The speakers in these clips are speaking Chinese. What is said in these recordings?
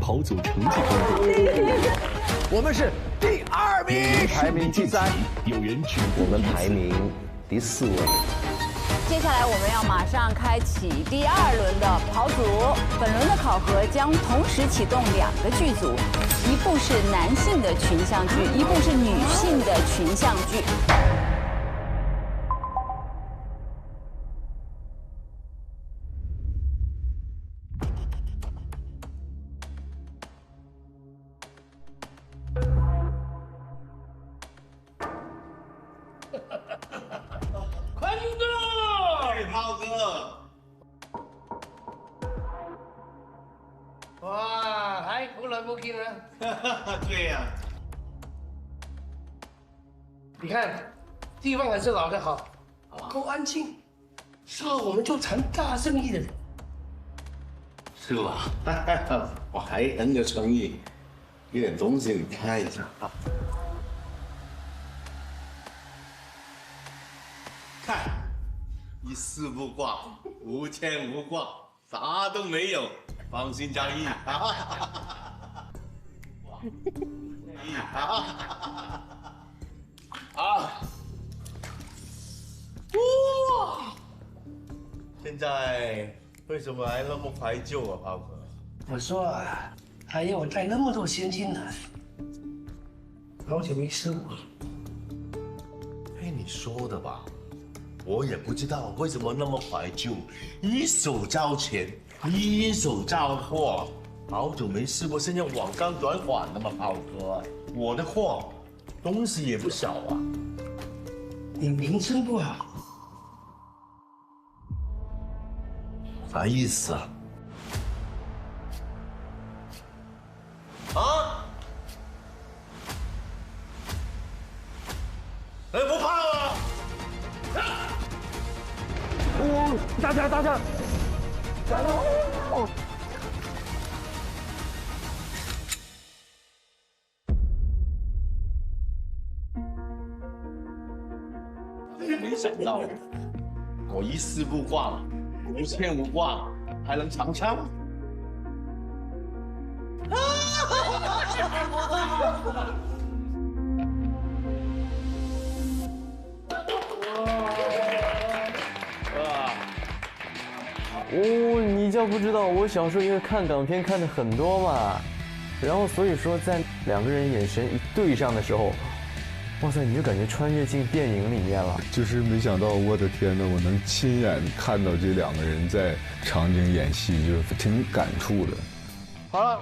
跑组成绩公布。我们是第2名，排名第3，有人止步，我们排名第4位。接下来我们要马上开启第2轮的跑组。本轮的考核将同时启动2个剧组，一部是男性的群像剧，一部是女性的群像剧。哇，还不冷不热呢？对呀、你看，地方还是老的好，够安静，适合我们就谈大生意的人。是吧？我还很有诚意，有点东西你看一下啊。看，一丝不挂，无牵无挂，啥都没有，放心交易。哇！现在为什么还那么怀旧啊，炮哥？我说啊，还要我带那么多现金来，好久没吃过。哎，你说的吧？我也不知道为什么那么怀旧，一手交钱，一手交货，好久没试过，现在网刚短款的嘛，炮哥，我的货东西也不少啊。你名声不好，啥意思啊？啊？哎，不怕啊！大家，没想到，我一丝不挂，无牵无挂，还能长枪。哦，你就不知道，我小时候因为看港片看的很多嘛，然后所以说在2个人眼神一对上的时候，哇塞，你就感觉穿越进电影里面了。就是没想到，我的天呐，我能亲眼看到这2个人在场景演戏，就是挺感触的。好了，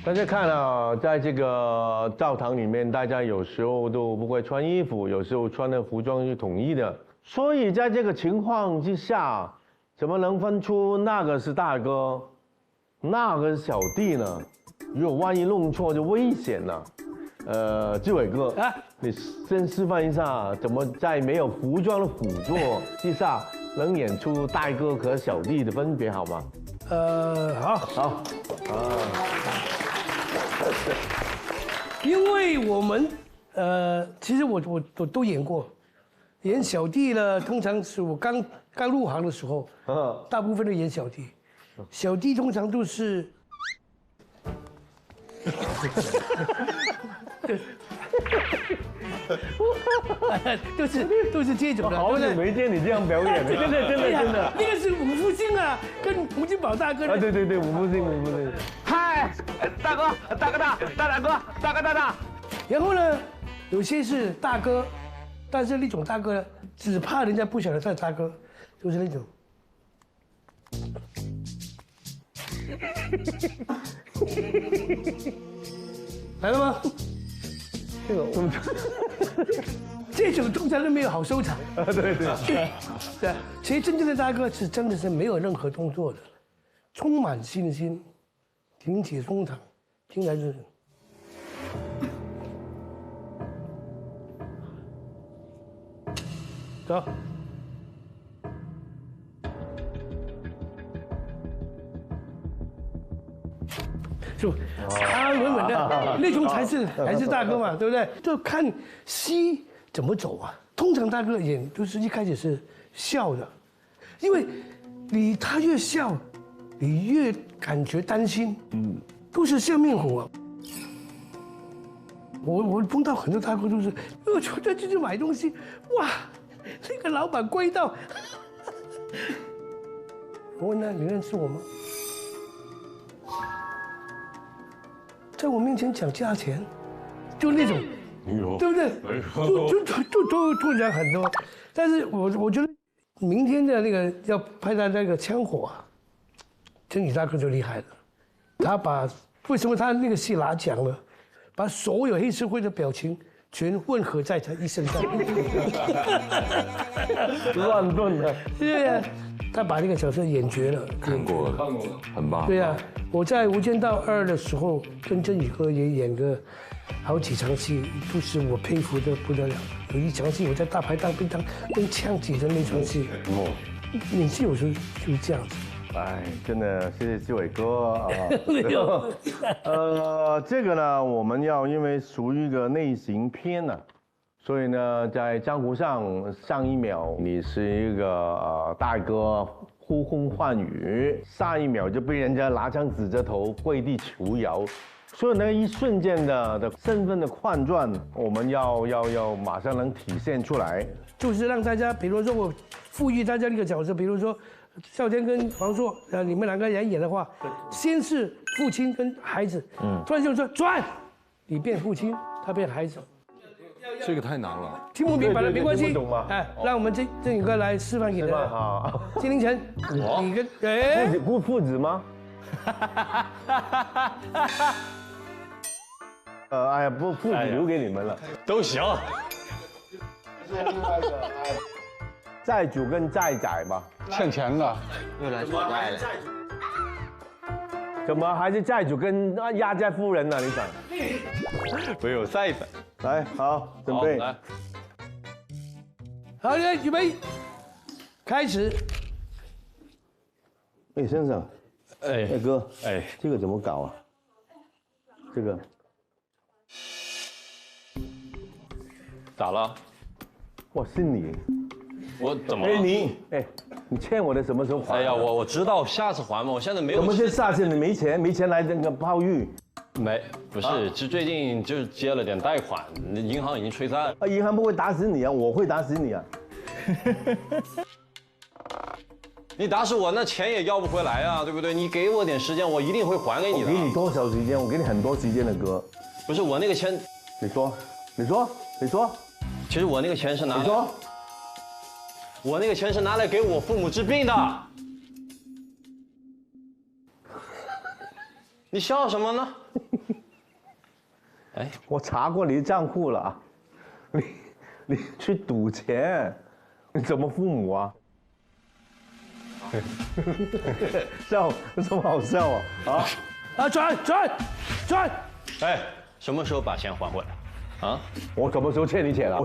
大家看啊，在这个教堂里面，大家有时候都不会穿衣服，有时候穿的服装是统一的，所以在这个情况之下，怎么能分出那个是大哥，那个是小弟呢？如果万一弄错就危险了。志伟哥，你先示范一下怎么在没有服装的辅助之下，能演出大哥和小弟的分别，好吗？好，因为我们其实我都演过，演小弟呢，通常是我刚入行的时候，大部分都演小弟，小弟通常都是。都是这种的。好久没见你这样表演了，真的。那个是五福星啊，跟洪金宝大哥。啊，对，五福星。嗨，大哥，大哥。然后呢，有些是大哥，但是那种大哥呢，只怕人家不晓得他是大哥，就是那种。来了吗？这个我们这种通常都没有好收场。对。对，其实真正的大哥是真的是没有任何动作的，充满信心，挺起胸膛，听来就是。走。就安安稳稳的，那种才是大哥嘛，对不对？就看戏怎么走啊。通常大哥演都是一开始是笑的，因为他越笑，你越感觉担心。都是笑面虎啊。我碰到很多大哥都是，我这就去买东西，哇，那个老板贵到。我问他你认识我吗？在我面前讲价钱，就那种，对不对？就突然很多，但是我觉得明天的那个要拍他那个枪火啊，真宇大哥就厉害了，他把为什么他那个戏拿奖了？把所有黑社会的表情全混合在他一身上，乱炖的。对呀，他把那个角色演绝了。看过，很棒。对呀，我在《无间道2》的时候，跟振宇哥也演过好几场戏，都是我佩服的不得了。有一场戏我在大排档便当用枪挤的那场戏，演戏有时候就是这样子。哎，真的谢谢志伟哥啊！这个呢，我们要因为属于一个类型片呢，所以呢，在江湖上一秒你是一个大哥呼风唤雨，下一秒就被人家拿枪指着头跪地求饶，所以呢，一瞬间的身份的换转，我们要马上能体现出来，就是让大家，比如说我赋予大家一个角色，比如说。孝天跟黄硕，你们两个人演的话，先是父亲跟孩子，突然就说转，你变父亲，他变孩子，这个太难了，听不明白了没关系，听不懂吗？哎，让我们振宇哥来示范给大家。好，金凌晨，你跟哎父子吗？哎呀，父子留给你们了，都行。债主跟债仔吧，欠钱的，又来讨债了。怎么还是债主跟压寨夫人呢？你想？我有赛的。来，好，准备。来，好，预备，开始。哎，先生，哎哥，哎，这个怎么搞啊？这个咋了？哇，是你。我怎么了？你欠我的什么时候还？哎呀，我知道，下次还嘛。我现在没有。怎么是下次你没钱来那个泡浴？不是，就最近就是接了点贷款，银行已经催债。啊，银行不会打死你啊，我会打死你啊！你打死我，那钱也要不回来啊，对不对？你给我点时间，我一定会还给你的。我给你多少时间？我给你很多时间的哥。不是我那个钱，你说。其实我那个钱是拿来。你说。我那个钱是拿来给我父母治病的。你笑什么呢？哎，我查过你的账户了，你去赌钱，你怎么父母啊？笑，有什么好笑啊？转！哎，什么时候把钱还回来？啊？我什么时候欠你钱了？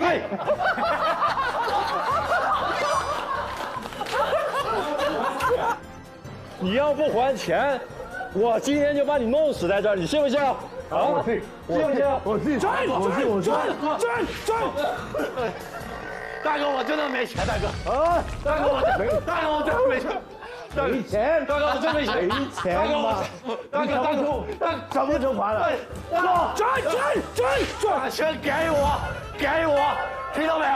哎！你要不还钱，我今天就把你弄死在这儿，你信不信？啊，我信，转！大哥，我真的没钱，大哥。啊，大哥，我真的没钱。没钱，大哥，我真没钱。没钱吗？大哥，什么时候还了？转！把钱给我，听到没有？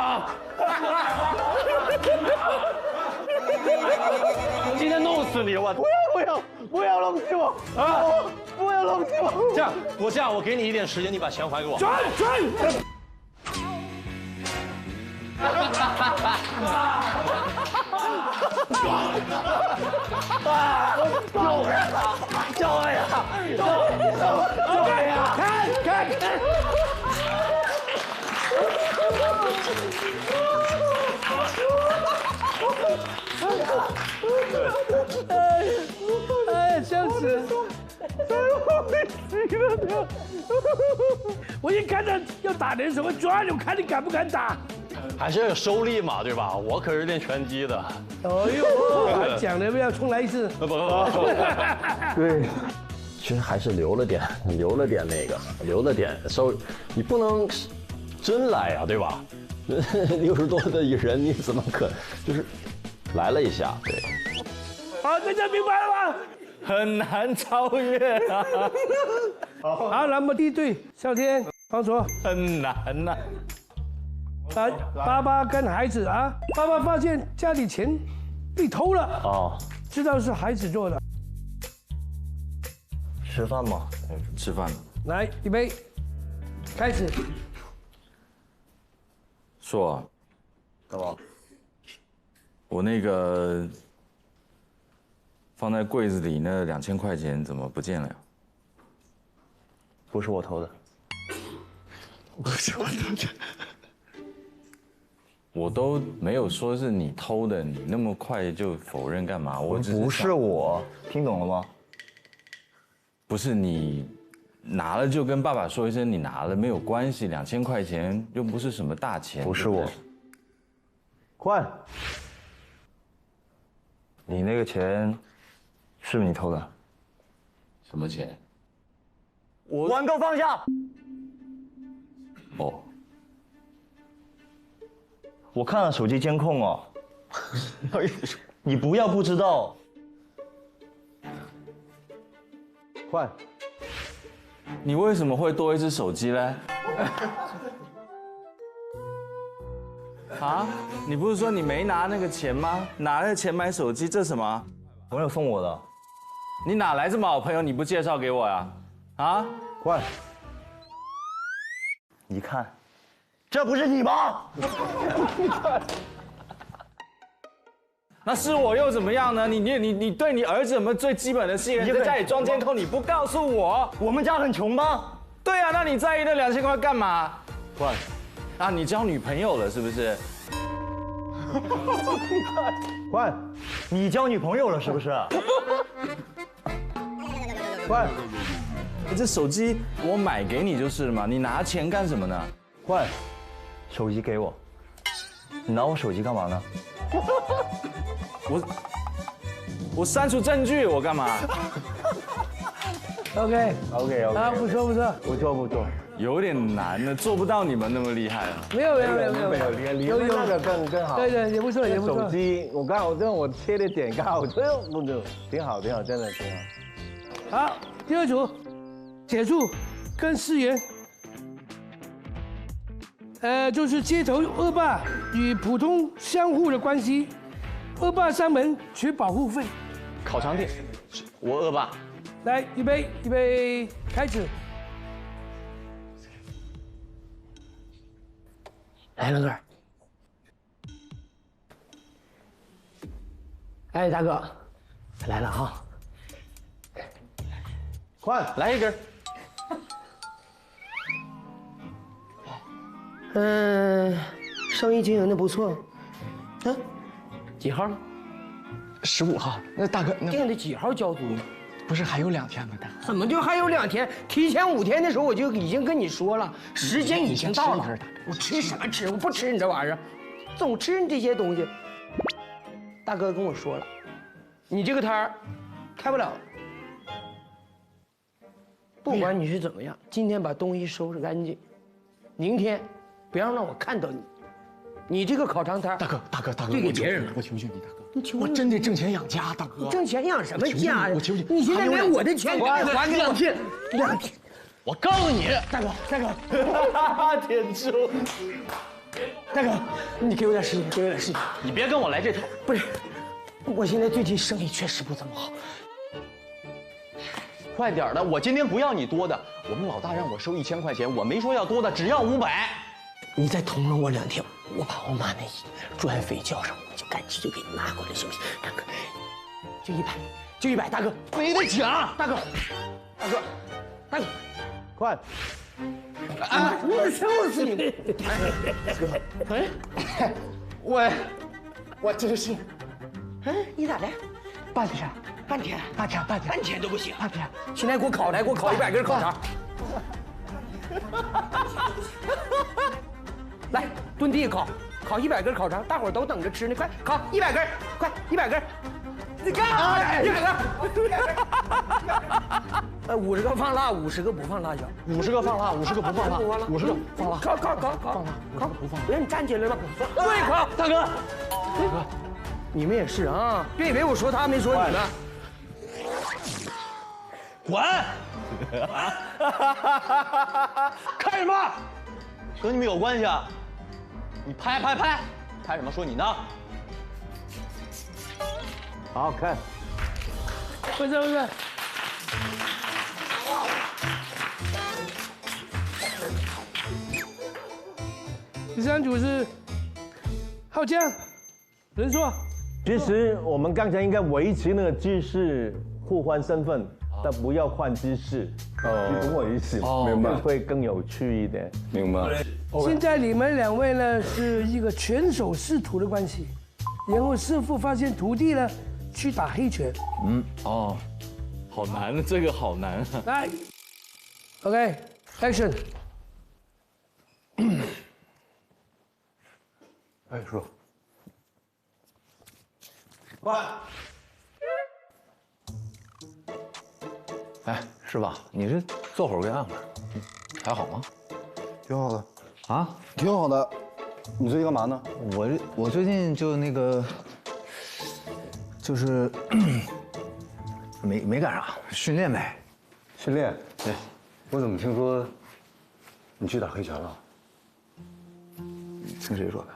我今天弄死你！我不要弄死我啊！不要弄死我！这样，我给你一点时间，你把钱还给我。转！救命啊！看！哎，笑死了！我一看到要打人什么转，我看你敢不敢打。还是要收力嘛，对吧？我可是练拳击的。哎呦，还讲了要重来一次。不。对，其实还是留了点稍微，你不能真来啊，对吧？60多的人，你怎么可就是来了一下？对。好，大家明白了吗？很难超越啊。好，那么第一队少天、方卓，很难呐。来，爸爸跟孩子啊，爸爸发现家里钱被偷了，哦，知道是孩子做的。吃饭吗？吃饭。来，预备，开始。说，干嘛？我那个放在柜子里那2000块钱怎么不见了呀？不是我偷的。不是我偷的。我都没有说是你偷的，你那么快就否认干嘛？我不是我，听懂了吗？不是你拿了就跟爸爸说一声你拿了没有关系，2000块钱又不是什么大钱。不是我。快！你那个钱是不是你偷的？什么钱？碗给我放下！哦。我看了手机监控哦。你不要不知道。快！你为什么会多一只手机嘞？啊？你不是说你没拿那个钱吗？拿了钱买手机，这什么？朋友送我的。你哪来这么好朋友？你不介绍给我呀？啊？快！一看，这不是你吗？那是我又怎么样呢？你对你儿子有没有最基本的信任？在家里装监控，你不告诉我？我们家很穷吗？对啊，那你在意那2000块干嘛？快！啊，你交女朋友了是不是？快！你交女朋友了是不是？快！这手机我买给你就是了嘛，你拿钱干什么呢？快！手机给我。你拿我手机干嘛呢？我删除证据，我干嘛 OK， 啊，不错不错，不错不错，有点难呢，做不到你们那么厉害啊。没有，有那个更好。对，也不错也不错。手机，我刚好我切的点刚好，不挺好，真的挺好。好，第二组，铁柱跟思源，就是街头恶霸与普通商户的关系。恶霸上门取保护费。烤肠店，我恶霸。来，预备，开始。来，乐哥。哎，大哥，来了哈。快，来一根。生意经营的不错。几号？15号。那大哥，定的几号交租？不是还有2天吗？大哥，怎么就还有2天？提前5天的时候我就已经跟你说了，时间已经到了。我吃什么吃？我不吃你这玩意儿，总吃你这些东西。大哥跟我说了，你这个摊儿开不了。不管你是怎么样，今天把东西收拾干净，明天不要让我看到你。你这个烤肠摊，大哥，对给别人了，我求求你，大哥，我真得挣钱养家，大哥。你挣钱养什么家呀？我求求你现在连我的钱还给2天，2天。我告诉你，大哥，铁柱，大哥，你给我点时间，你别跟我来这套。不是，我现在最近生意确实不怎么好。快点的，我今天不要你多的，我们老大让我收1000块钱，我没说要多的，只要500。你再通融我2天，我把我妈那专费交上，我就赶紧就给你拿过来，行不行？大哥，就100，大哥，没得讲，大哥，快！啊！我笑死你！哎，我真是，你咋的？半天都不行，半天。现在给我烤100根烤肠。来，蹲地烤100根烤肠，大伙儿都等着吃呢，快烤100根，快100根，你干啥呀？100根，50个放辣，50个不放辣椒，50个放辣，50个不放辣，50个放辣，烤，不放，让你站起来了，对，烤，大哥，你们也是啊，别以为我说他没说你们。滚！看什么？跟你们有关系啊？你拍什么？说你呢？好看。不是。第三组是浩江、仁硕。其实我们刚才应该维持那个姿势，互换身份，但不要换姿势。你懂我意思吗？明白，会更有趣一点。明白。现在你们两位呢是一个拳手师徒的关系，然后师傅发现徒弟呢去打黑拳。哦，好难，这个好难。来 ，OK，Action。哎，说。哎，是吧？你这做会儿个样子，还好吗？挺好的啊，挺好的。你最近干嘛呢？我最近就那个，就是没干啥，训练呗。训练？对。我怎么听说你去打黑拳了？听谁说的？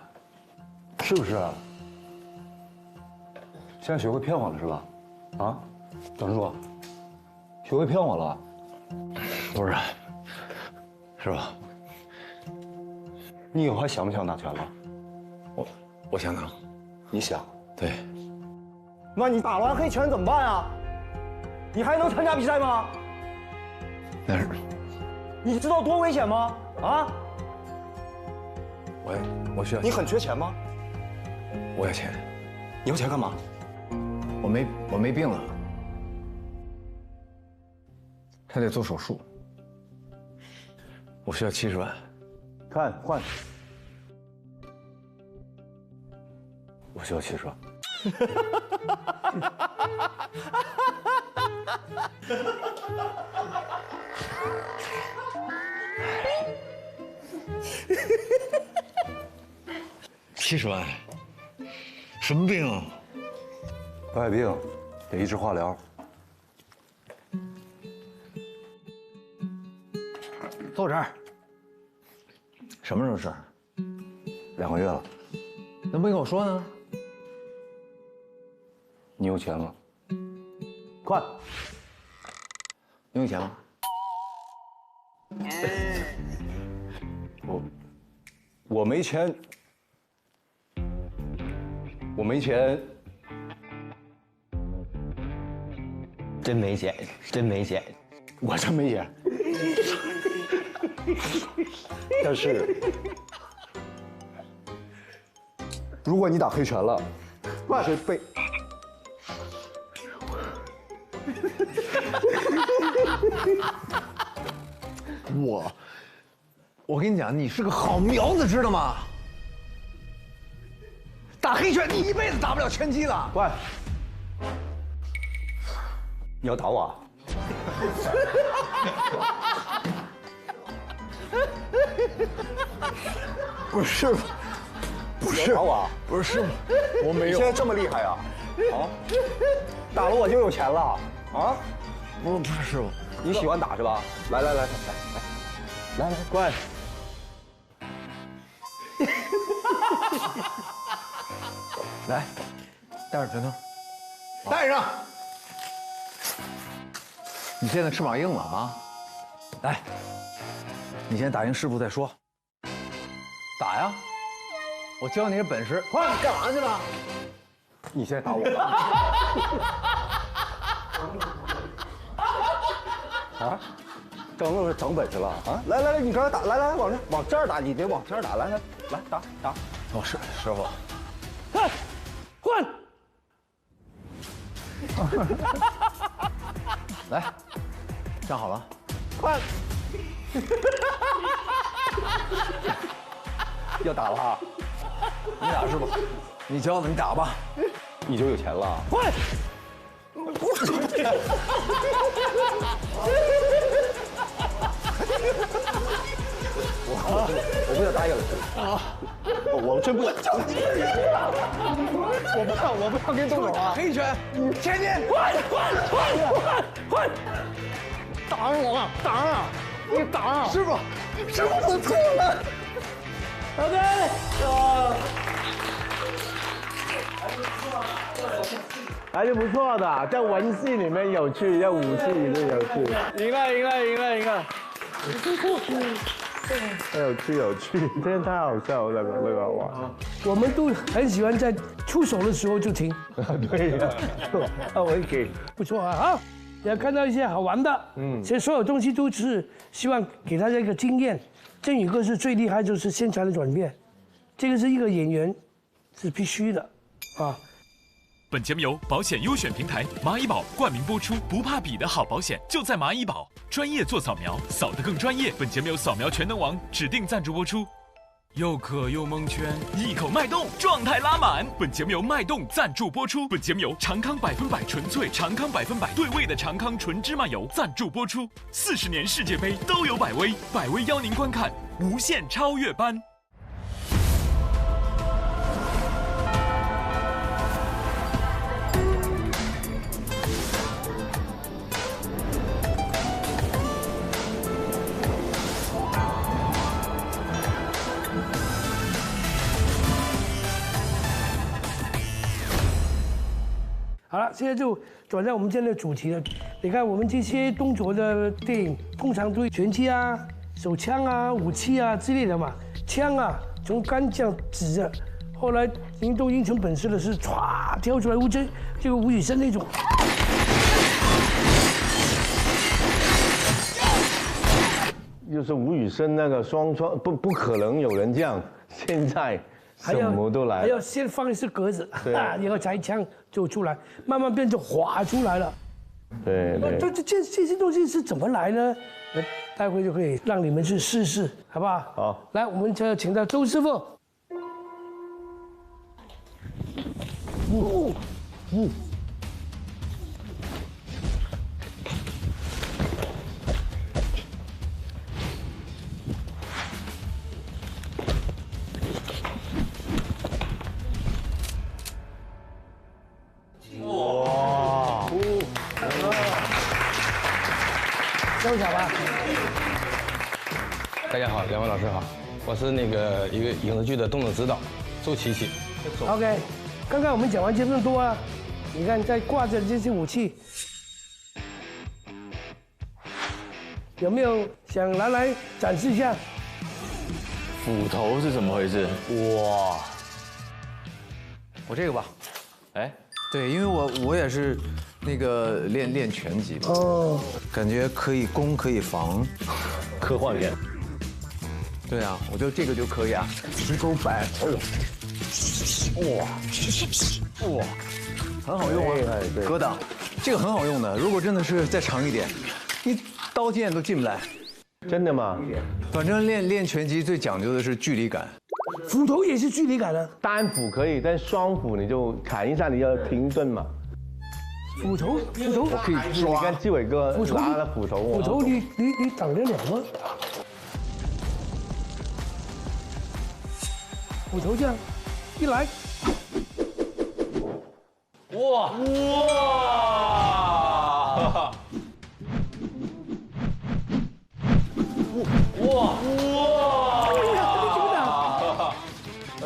是不是？现在学会骗我了是吧？啊，张叔，学会骗我了？不是，是吧？你以后还想不想打拳了？我想打。你想？对。那你打完黑拳怎么办啊？你还能参加比赛吗？但是，你知道多危险吗？啊？我需要。你很缺钱吗？我要钱。你要钱干嘛？我没病了，他得做手术，我需要70万。看换。我需要70万。70万，什么病啊？白血病，得一直化疗。坐这儿。什么时候事？2个月了。那没跟我说呢？你有钱吗？快！你有钱吗？我没钱。我没钱。真没钱，真没钱，我真没钱。但是，如果你打黑拳了，会被。我跟你讲，你是个好苗子，知道吗？打黑拳，你一辈子打不了拳击了。喂，你要打我啊？不是，不是打我啊？不是，我没有。你现在这么厉害啊？啊？打了我就有钱了啊？不是师傅，你喜欢打是吧？来，乖。来，戴上拳头，戴上。你现在翅膀硬了啊！来，你先打赢师傅再说。打呀！我教你这本事。快，干嘛去了？你现在打我了？啊？整本事了啊！来，你刚才打，来，往这儿打，你别往这儿打，来，打。哦，师傅。换。来，站好了。换。要打了哈！你打师傅，你教的，你打吧。你就有钱了。换。我不想答应了啊！我真不想教你。我不想跟你动手啊！黑拳，前进！换！打我，打！你打！师傅，我错了。OK， 还是不错的，在文戏里面有趣，在武戏里面有趣。赢了！有趣，真的太好笑了，这个哇！我们都很喜欢在出手的时候就停。对呀，我也给。不错啊，好，也看到一些好玩的。其实所有东西都是希望给大家一个经验。振宇哥是最厉害，就是线材的转变，这个是一个演员是必须的啊。本节目由保险优选平台蚂蚁保冠名播出，不怕比的好保险就在蚂蚁保，专业做扫描，扫得更专业。本节目由扫描全能王指定赞助播出。又渴又蒙圈，一口脉动，状态拉满。本节目由脉动赞助播出。本节目由长康100%纯粹长康100%对味的长康纯芝麻油赞助播出。40年世界杯都有百威，百威邀您观看无限超越班。好了，现在就转到我们今天的主题了。你看，我们这些动作的电影通常都拳击啊、手枪啊、武器啊之类的嘛。枪啊，从杆这样指着，后来都已经成本事了，是歘跳出来，这个吴宇森那种。就是吴宇森那个双创，不可能有人这样，现在什么都来，还要先放一次格子，然后才一枪就出来，慢慢变成滑出来了。对。这些东西是怎么来呢？待会就可以让你们去试试，好不好？好。来，我们就请到周师傅。收小吧。大家好，两位老师好，我是那个一个影视剧的动作指导周琪琪。OK， 刚刚我们讲完这么多啊，你看在挂着这些武器，有没有想拿来展示一下？斧头是怎么回事？哇！我这个吧，哎，对，因为我也是那个练拳击嘛，感觉可以攻可以防，科幻片。对啊，我觉得这个就可以啊，直勾白，哇，很好用啊，格挡，这个很好用的。如果真的是再长一点，你刀剑都进不来。真的吗？反正练拳击最讲究的是距离感。斧头也是距离感的，单斧可以，但双斧你就砍一下，你要停顿嘛。斧头，我可以抓。你看纪伟哥拿了斧头，斧头你挡得了吗？斧头这样一来，哇！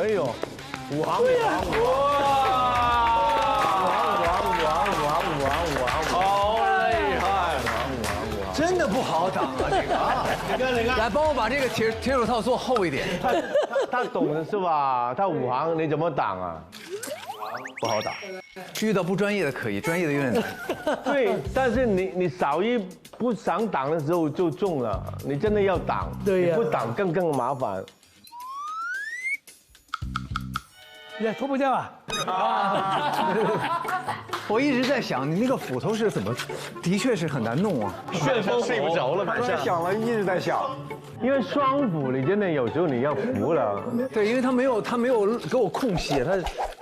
哎呦，武行！对呀！好厉害！真的不好挡啊，这个啊！你看，来帮我把这个铁手套做厚一点。他懂的是吧？他武行你怎么挡啊？不好打，遇到不专业的可以，专业的有点难。对，但是你不想挡的时候就中了，你真的要挡，对呀，不挡更麻烦。你脱不掉啊？我一直在想，你那个斧头是怎么，的确是很难弄啊。旋风睡不着了，刚才想了，一直在想。因为双斧你真的有时候你要扶了。对，因为他没有给我空隙，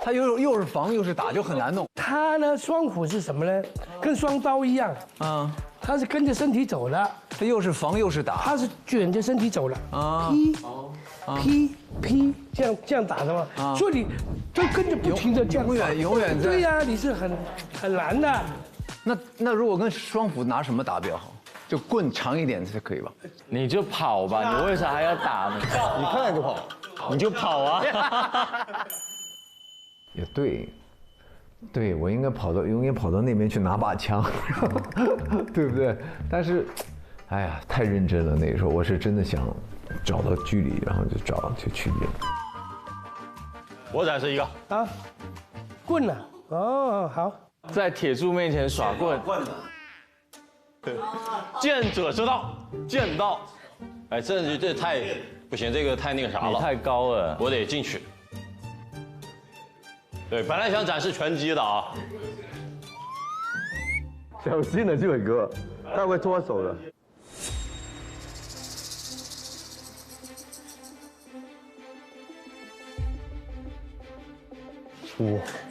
他又是防又是打，就很难弄。他呢，双斧是什么呢？跟双刀一样啊，他是跟着身体走的，他又是防又是打，他是卷着身体走的啊，劈，这样打的嘛，所以你都跟着不停的这样，永远在。对呀，你是很难的。那如果跟双斧拿什么打比较好？就棍长一点才可以吧？你就跑吧，你为啥还要打呢？你看见就跑，你就跑啊！也对，对我应该永远跑到那边去拿把枪，对不对？但是，哎呀，太认真了。那个时候我是真的想找到距离，然后就找区别。我展示一个啊，棍呢？哦，好，在铁柱面前耍棍。见者知道，剑道。哎，这太不行，这个太那个啥了，你太高了，我得进去。对，本来想展示拳击的啊。小心了，这位哥，他会脱手的。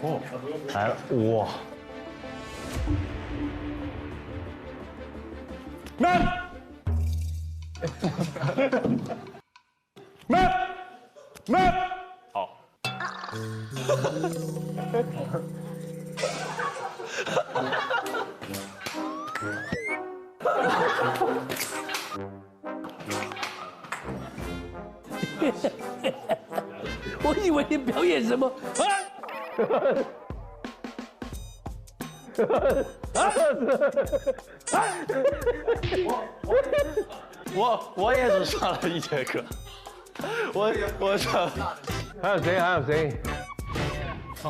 哇，来了，哇！慢，好。我以为你表演什么啊？我也只上了1节课，我上，还有谁？还有谁？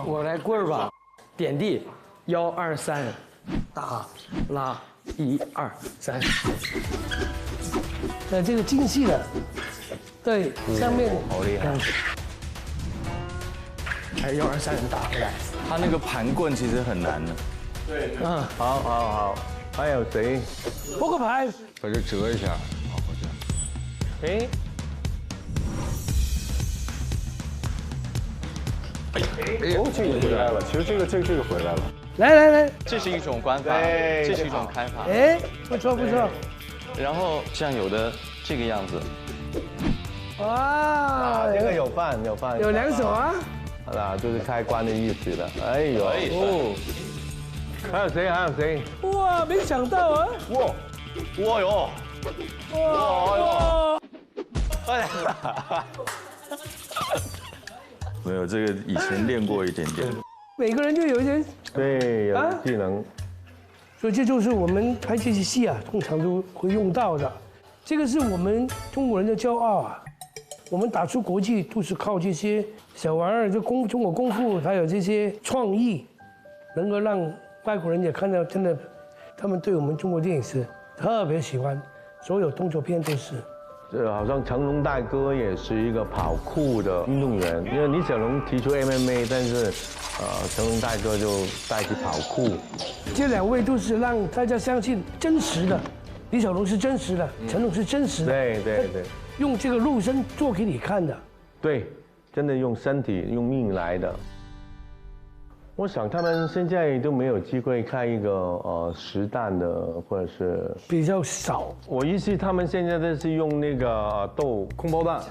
我来棍儿吧，点地，1、2、3，打拉，1、2、3。这个精细的，对，上面好厉害。还1、2、3人打回来，他那个盘棍其实很难的。对，嗯，好，还有谁？扑克牌，把这折一下，好，这样。哦，这个回来了，其实这个回来了。来，这是一种关法，这是一种开法。哎，不错。然后像有的这个样子。哇，这个有饭，有2手啊。好啦，就是开关的意思了。哎呦，哦，还有谁？哇，没想到啊！哇哟！哎，没有这个以前练过一点点。每个人就有一点对，有技能。所以这就是我们拍这些戏啊，通常都会用到的。这个是我们中国人的骄傲啊！我们打出国际都是靠这些小玩意儿，就中国功夫，还有这些创意，能够让外国人也看到，真的，他们对我们中国电影是特别喜欢，所有动作片都是。好像成龙大哥也是一个跑酷的运动员，因为李小龙提出 MMA， 但是，成龙大哥就带起跑酷。这2位都是让大家相信真实的，李小龙是真实的，成龙是真实的。对，用这个肉身做给你看的。对，真的用身体用命来的。我想他们现在都没有机会看一个实弹的，或者是比较少。我意思他们现在都是用那个空包弹，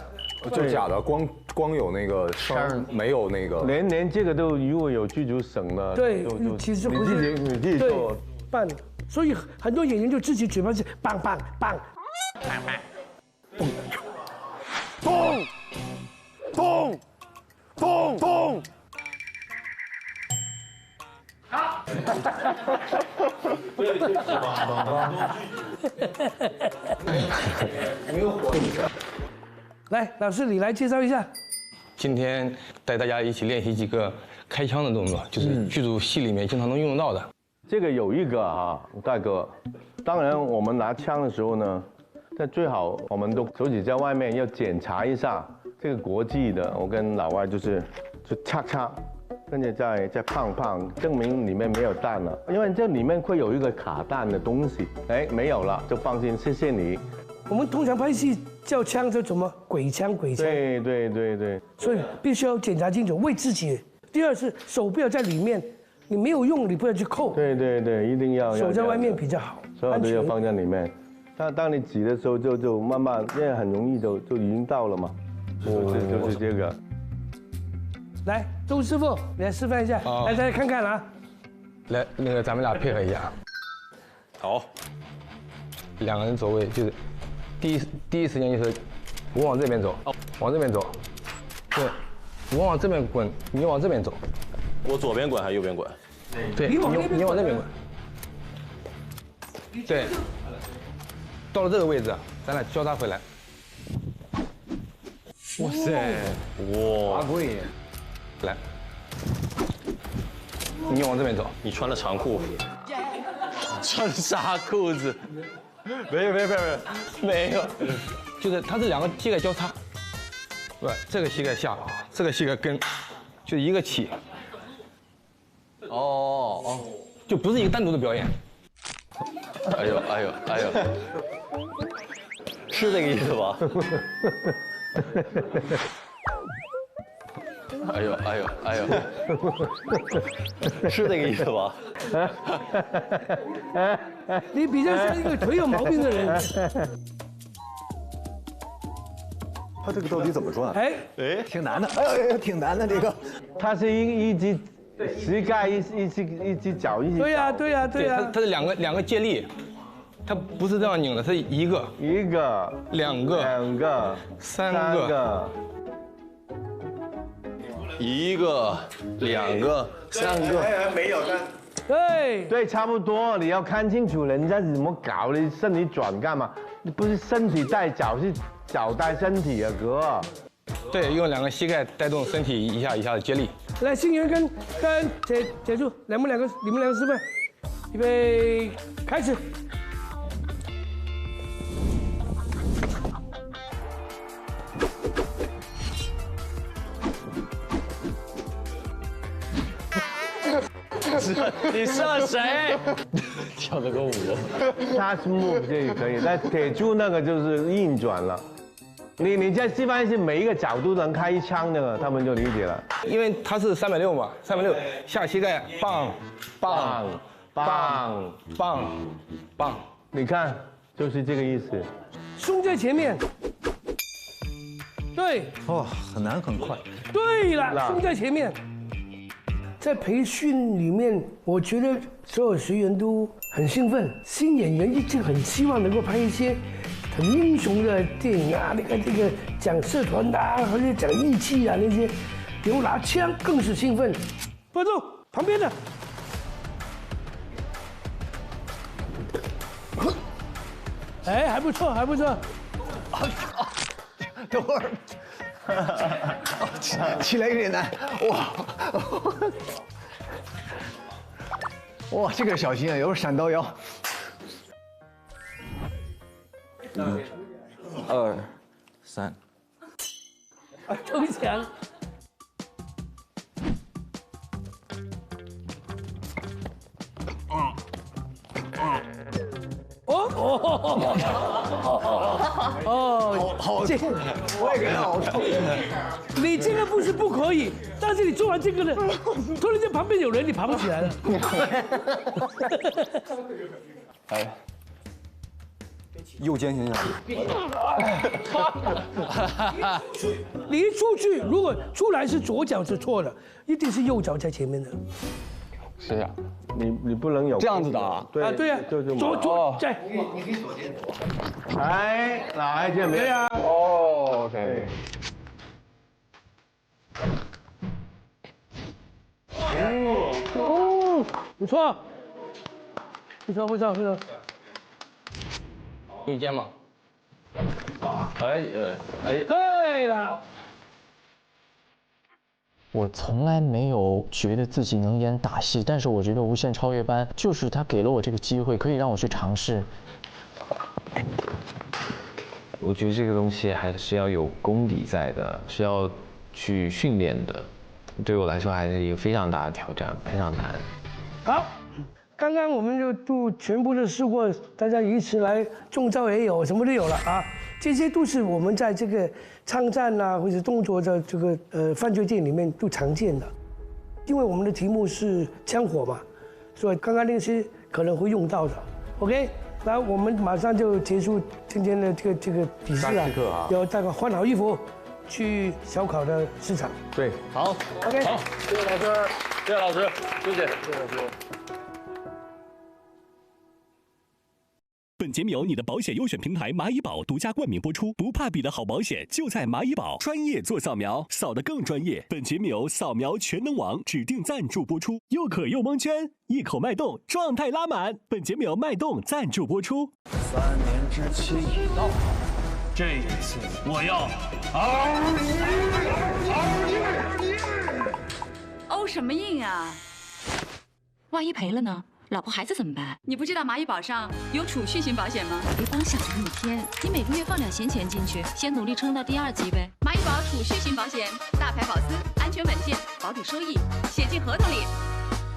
就假的，光有那个声，没有那个。连这个都如果有剧组省了，对，其实不是你自己做办，所以很多演员就自己嘴巴是棒，咚。来，老师你来介绍一下。今天带大家一起练习几个开枪的动作，就是剧组戏里面经常能用到的。这个有一个啊，大哥，当然我们拿枪的时候呢，但最好我们都手指在外面要检查一下这个国际的。我跟老外就擦，跟着再胖，证明里面没有弹了，因为这里面会有一个卡弹的东西。哎，没有了就放心，谢谢你。我们通常拍戏叫枪叫什么？鬼枪。对。所以必须要检查清楚，为自己。第二是手不要在里面，你没有用，你不要去扣。对，一定要手在外面比较好，所有都要放在里面。当你挤的时候就慢慢，因为很容易就已经到了嘛。就是这个。来，周师傅，你来示范一下，来大家看看啊。来，那个咱们俩配合一下。好。两个人走位就是第一时间就是我往这边走，往这边走，对，我往这边滚，你往这边走。我左边滚还是右边滚？对，你往这边滚。对，到了这个位置，咱俩交叉回来。哇塞，哇，来，你往这边走。你穿了长裤，穿啥裤子？没有，就是他这两个膝盖交叉，对，这个膝盖下，这个膝盖跟，就一个起。哦，就不是一个单独的表演。哎呦，是这个意思吧？哎呦，是这个意思吧？你比较像一个腿有毛病的人。他这个到底怎么转？哎，挺难的，哎，挺难的这个。它是一只膝盖，一只脚，一只。对呀。它是两个借力，它不是这样拧的，它是一个、两个、三个。一个、两个、三个，没有对，差不多。你要看清楚人家怎么搞，你身体转干嘛？你不是身体带脚，是脚带身体啊，哥。对，用两个膝盖带动身体一下的接力。来，新源跟铁柱，你们两个示范，预备，开始。你射谁？跳了个舞。他是move这也可以，但铁柱那个就是硬转了。你在示范是每一个角度能开一枪的，他们就理解了。因为它是360嘛，360下膝盖，棒，你看，就是这个意思。胸在前面。对。哦，很难很快。对了，胸在前面。在培训里面，我觉得所有学员都很兴奋。新演员一直很希望能够拍一些很英雄的电影啊，这个讲社团的啊，或者讲义气啊那些，比如拿枪更是兴奋。观众旁边的，哎，还不错。等会儿。起来有点难，哇，这个小心啊，有闪到腰。1、2、3，投降。好，我也感到好痛。你这个步是不可以，但是你做完这个呢，突然间旁边有人，你爬不起来了。哎，右肩先下。你一出去，如果出来是左脚是错的，一定是右脚在前面的。是呀，你不能有这样子的啊？对啊，对呀，左在。你可以左肩。来，这边。对呀。哦 ，OK。不错。你肩膀。对了。我从来没有觉得自己能演打戏，但是我觉得《无限超越班》就是他给了我这个机会，可以让我去尝试。我觉得这个东西还是要有功底在的，是要去训练的。对我来说还是一个非常大的挑战，非常难。好，刚刚我们都全部的试过，大家以此来中招也有，什么都有了啊。这些都是我们在这个枪战啊，或者动作的这个犯罪电影里面都常见的。因为我们的题目是枪火嘛，所以刚刚那些可能会用到的。OK， 那我们马上就结束今天的这个比试啊，要大概换好衣服去小考的市场。对，好 ，OK， 好，谢谢老师，谢谢老师，谢谢，谢谢老师。本节目由你的保险优选平台蚂蚁宝独家冠名播出，不怕比的好保险就在蚂蚁宝，专业做扫描，扫得更专业。本节目由扫描全能王指定赞助播出，又渴又蒙圈，一口脉动，状态拉满。本节目由脉动赞助播出。3年之期已到，这一次我要欧什么印啊？万一赔了呢？老婆孩子怎么办？你不知道蚂蚁宝上有储蓄型保险吗？别光想着那一天，你每个月放点闲钱进去，先努力撑到第2级呗。蚂蚁宝储蓄型保险，大牌保资，安全稳健，保底收益写进合同里。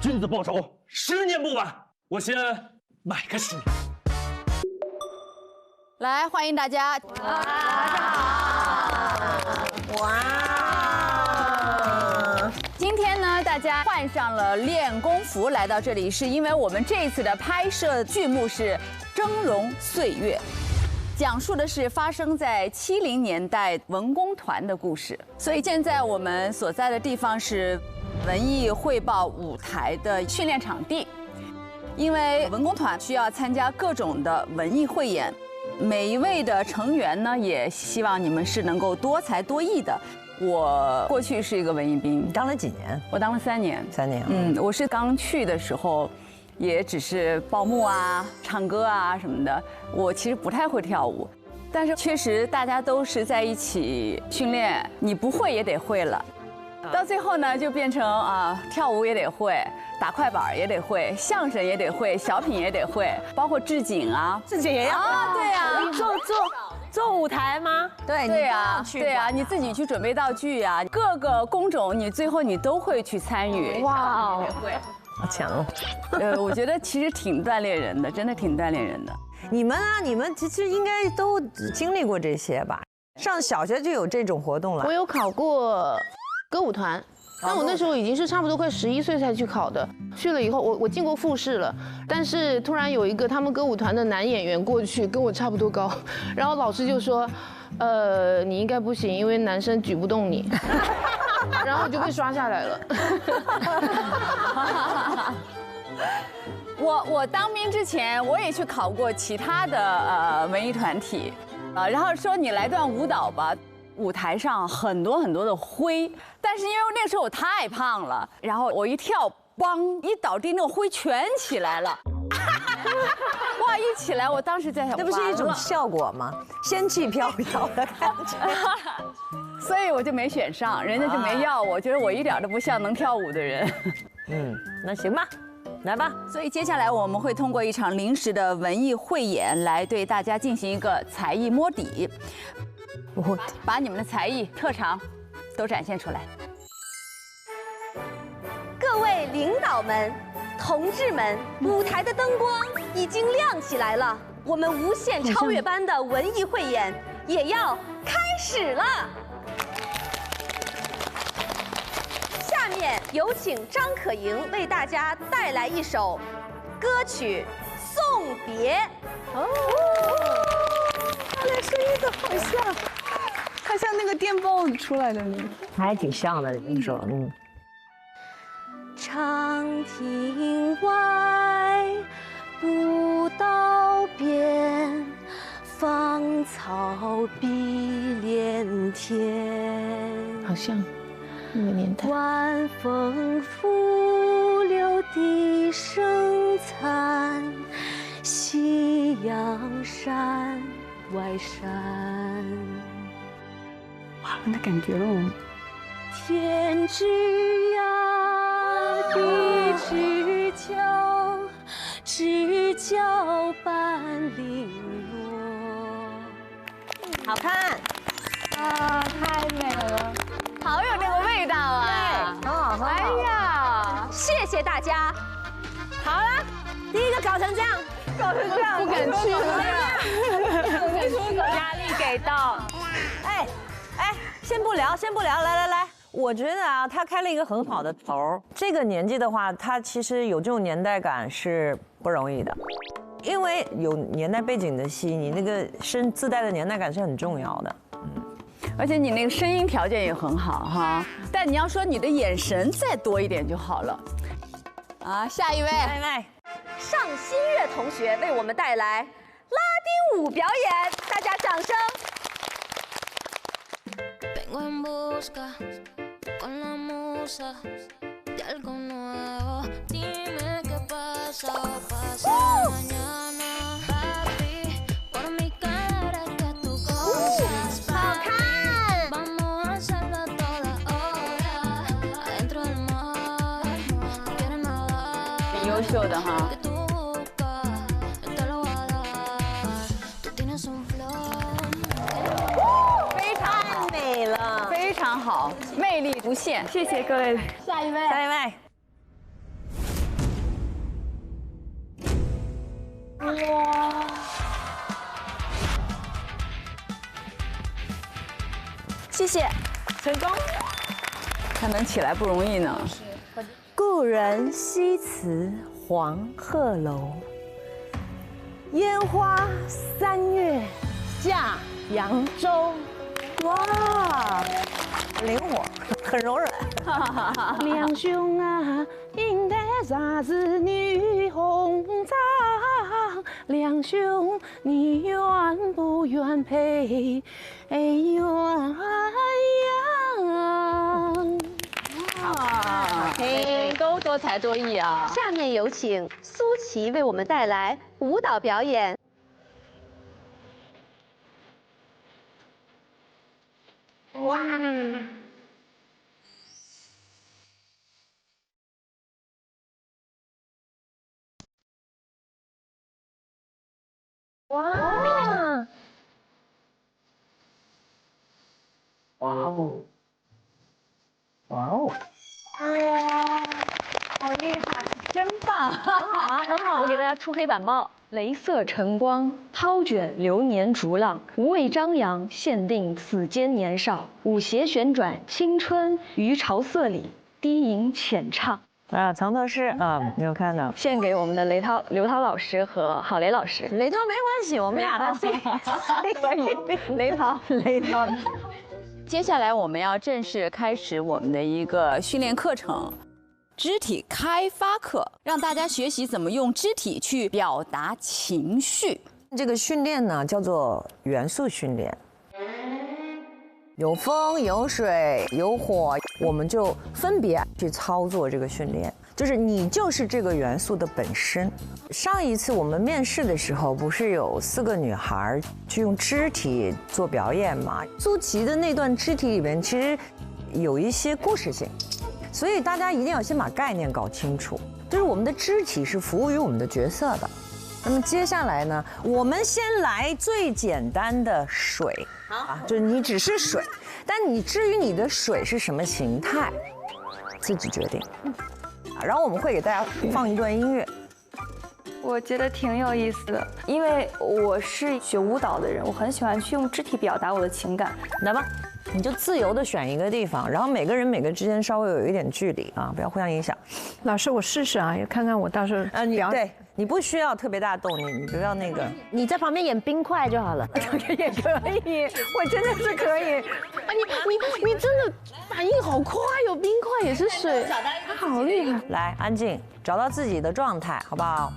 君子报仇，10年不晚。我先买个10年。来，欢迎大家。今天呢，大家换上了练功服来到这里，是因为我们这次的拍摄剧目是《峥嵘岁月》，讲述的是发生在70年代文工团的故事。所以现在我们所在的地方是文艺汇报舞台的训练场地，因为文工团需要参加各种的文艺汇演，每一位的成员呢，也希望你们是能够多才多艺的。我过去是一个文艺兵，当了几年？我当了3年。3年。我是刚去的时候，也只是报幕啊、唱歌啊什么的。我其实不太会跳舞，但是确实大家都是在一起训练，你不会也得会了。到最后呢，就变成跳舞也得会，打快板也得会，相声也得会，小品也得会，包括置景啊，置景也要对呀，做舞台吗？对呀，你自己去准备道具啊，各个工种你最后你都会去参与。哇，会，好强！我觉得其实挺锻炼人的，真的挺锻炼人的。你们其实应该都经历过这些吧？上小学就有这种活动了。我有考过歌舞团。但我那时候已经是差不多快11岁才去考的，去了以后我进过复试了，但是突然有一个他们歌舞团的男演员过去跟我差不多高，然后老师就说，你应该不行，因为男生举不动你，然后我就被刷下来了。我当兵之前我也去考过其他的文艺团体，然后说你来段舞蹈吧。舞台上很多的灰，但是因为那个时候我太胖了，然后我一跳，梆一倒地，那个灰全起来了。哇！一起来，我当时在想，那不是一种效果吗？仙气飘飘的感觉。所以我就没选上，人家就没要我，觉得我一点都不像能跳舞的人。那行吧。来吧，所以接下来我们会通过一场临时的文艺汇演来对大家进行一个才艺摸底，我把你们的才艺特长都展现出来。各位领导们、同志们，舞台的灯光已经亮起来了，我们无限超越班的文艺汇演也要开始了。下面有请张可盈为大家带来一首歌曲《送别》。他的声音都好像，他像那个电报出来的那个，还挺像的一首。长亭外，古道边，芳草碧连天。好像。那个年代，晚风拂柳笛声残，夕阳山外山。哇，那感觉了我们。天之涯，地之角，知交半零落。好看啊，太美了。好有那个味道啊！对，很好，很好。哎呀，谢谢大家。好了，第一个搞成这样，不敢去了，压力给到。哎，先不聊，来，我觉得啊，他开了一个很好的头。这个年纪的话，他其实有这种年代感是不容易的，因为有年代背景的戏，你那个自带的年代感是很重要的。而且你那个声音条件也很好哈，但你要说你的眼神再多一点就好了。下一位，上新月同学为我们带来《舞表演，大家掌声。Vengo en busca con la musa de algo nuevo. Dime qué pasa o pasa mañana. Papi, por mi cara que tú gozas. Papi, vamos a hacerlo toda hora. Adentro del mar, tú quieres nadar. 挺优秀的哈。 非常好，魅力无限，谢谢各位。下一位，下一位。哇，谢谢，成功。他能起来不容易呢。故人西辞黄鹤楼，烟花3月下扬州。 哇，灵活，很柔软。两兄啊，应得啥子女红妆？两兄，你愿不愿配鸳鸯？好听，都多才多艺啊！下面有请苏琪为我们带来舞蹈表演。 哇！哇！哇哦！哇哦！哇！好厉害，真棒！很好，我给大家出黑板报。 雷色晨光，涛卷流年逐浪，无畏张扬，限定此间年少。舞鞋旋转，青春于潮色里，低吟浅唱。啊，藏头诗啊，没有看到。献给我们的刘涛老师和郝雷老师。雷涛没关系，我们俩的雷涛。接下来我们要正式开始我们的一个训练课程。 肢体开发课，让大家学习怎么用肢体去表达情绪。这个训练呢，叫做元素训练，有风、有水、有火，我们就分别去操作这个训练。就是你就是这个元素的本身。上一次我们面试的时候，不是有4个女孩去用肢体做表演吗？苏琪的那段肢体里面，其实有一些故事性。 所以大家一定要先把概念搞清楚，就是我们的肢体是服务于我们的角色的。那么接下来呢，我们先来最简单的水，啊，就是你只是水，但你至于你的水是什么形态，自己决定。然后我们会给大家放一段音乐。我觉得挺有意思的，因为我是学舞蹈的人，我很喜欢去用肢体表达我的情感。来吧。 你就自由的选一个地方，然后每个人之间稍微有一点距离啊，不要互相影响。老师，我试试啊，也看看我到时候对你不需要特别大动，你不要那个，你在旁边演冰块就好了。也可以，我真的是可以。啊，你真的反应好快哟，冰块也是水，好厉害。来，安静，找到自己的状态，好不好？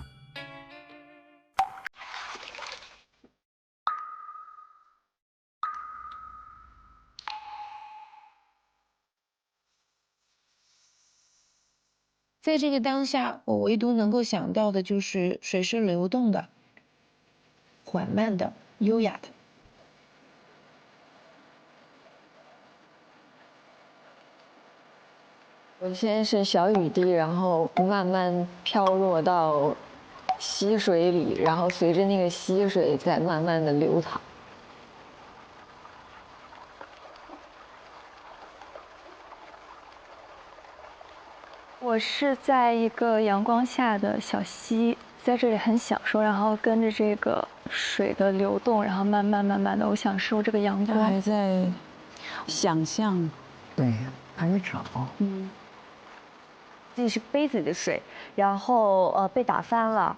在这个当下，我唯独能够想到的就是水是流动的、缓慢的、优雅的。我先是小雨滴，然后慢慢飘落到溪水里，然后随着那个溪水再慢慢的流淌。 我是在一个阳光下的小溪，在这里很享受，然后跟着这个水的流动，然后慢慢的，我享受这个阳光。还在想象，对，还没找。这是杯子里的水，然后被打翻了，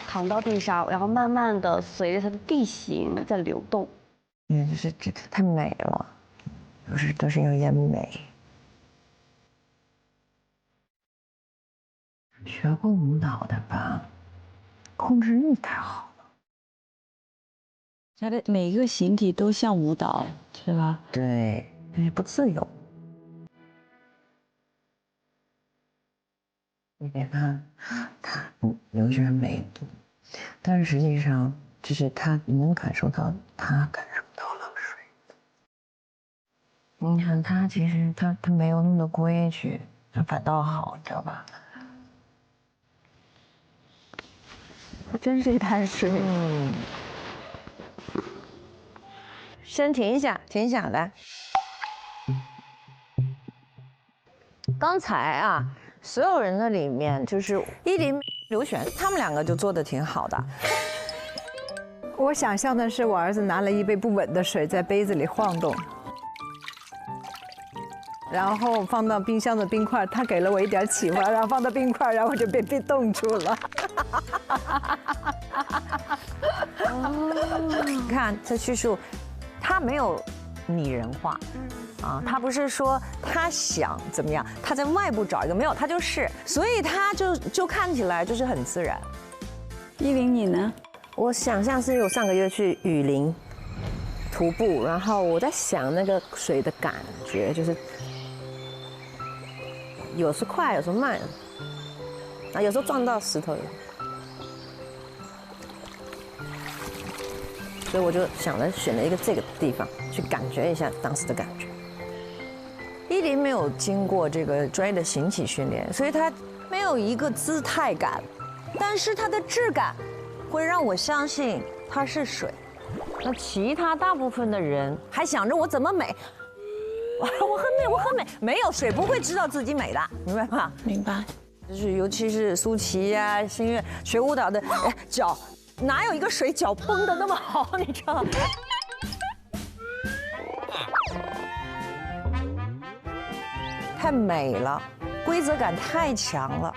躺到地上，然后慢慢的随着它的地形在流动。就是这太美了，都是有点美。 学过舞蹈的吧？控制欲太好了。它的每一个形体都像舞蹈，是吧？对，不自由。你别看它有些美，但是实际上就是你能感受到他感受到了水。你看他其实他没有那么规矩，他反倒好，你知道吧？真是一滩水。先停一下，停下来。刚才啊，所有人的里面，就是依林、刘璇，他们两个就做的挺好的。我想象的是，我儿子拿了一杯不稳的水在杯子里晃动，然后放到冰箱的冰块，他给了我一点启发，然后放到冰块，然后我就被冻住了。你看这叙述，他没有拟人化。啊，他不是说他想怎么样，他在外部找一个没有，他就是，所以他就看起来就是很自然。依林，你呢？我想象是我上个月去雨林徒步，然后我在想那个水的感觉，就是有时快，有时慢，啊，有时候撞到石头。所以我就选了一个这个地方去感觉一下当时的感觉。依林没有经过这个专业的形体训练，所以他没有一个姿态感，但是它的质感会让我相信它是水。那其他大部分的人还想着我怎么美，我很美，我很美，没有水不会知道自己美的，明白吗？明白。就是尤其是苏琪呀、新月学舞蹈的，脚哪有一个水脚绷得那么好，你知道吗？太美了，规则感太强了。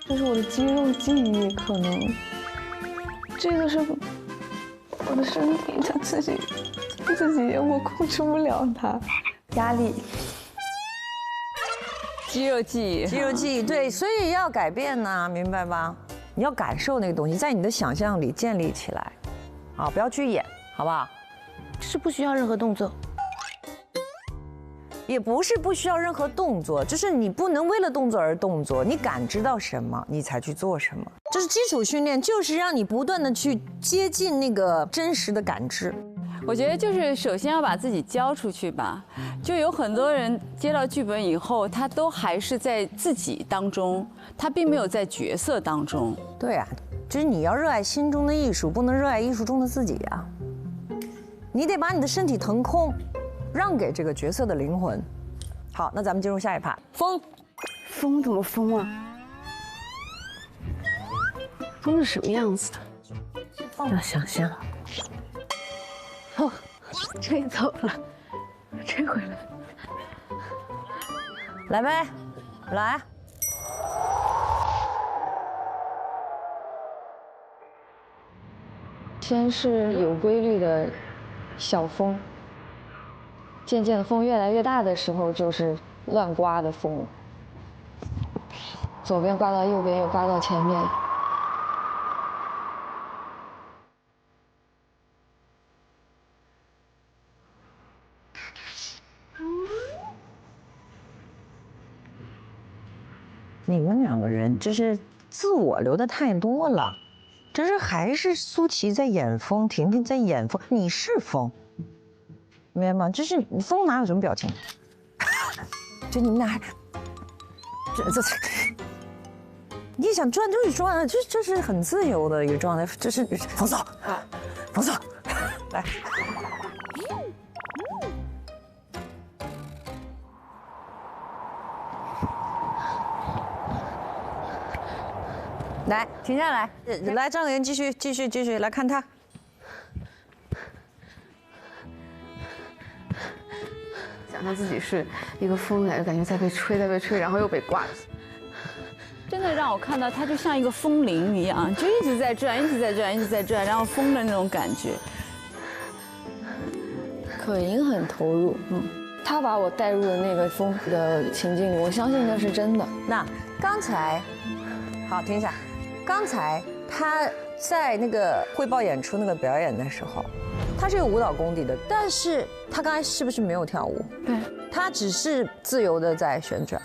这是我的肌肉记忆，可能这个是我的身体，它自己我控制不了它，压力。肌肉记忆，肌肉记忆，对，所以要改变呢，明白吧？你要感受那个东西，在你的想象里建立起来，啊，不要去演，好不好？是不需要任何动作。也不是不需要任何动作，就是你不能为了动作而动作，你感知到什么，你才去做什么。就是基础训练，就是让你不断的去接近那个真实的感知。我觉得就是首先要把自己交出去吧。就有很多人接到剧本以后，他都还是在自己当中，他并没有在角色当中。对啊，就是你要热爱心中的艺术，不能热爱艺术中的自己啊。你得把你的身体腾空。让给这个角色的灵魂。好，那咱们进入下一趴。风怎么疯啊？风是什么样子的？要想象。哦，吹走了，吹回来。来呗，来。先是有规律的小风。渐渐的风越来越大的时候，就是乱刮的风，左边刮到右边，又刮到前面。你们两个人就是自我留的太多了，就是还是苏琪在演风，婷婷在演风，你是风。明白吗？就是风哪有什么表情？就你们俩还，这，你想转就是转啊，这是很自由的一个状态，这是放松，放松，来，来停下来，来张妍继续来看他。他自己是一个风来，就感觉在被吹，然后又被刮。真的让我看到他就像一个风铃一样，就一直在转，然后风的那种感觉。可盈很投入，他把我带入了那个风的情境里，我相信那是真的。那刚才，好，停一下，刚才他在那个汇报演出那个表演的时候，他是有舞蹈功底的，但是他刚才是不是没有跳舞？对，他只是自由的在旋转，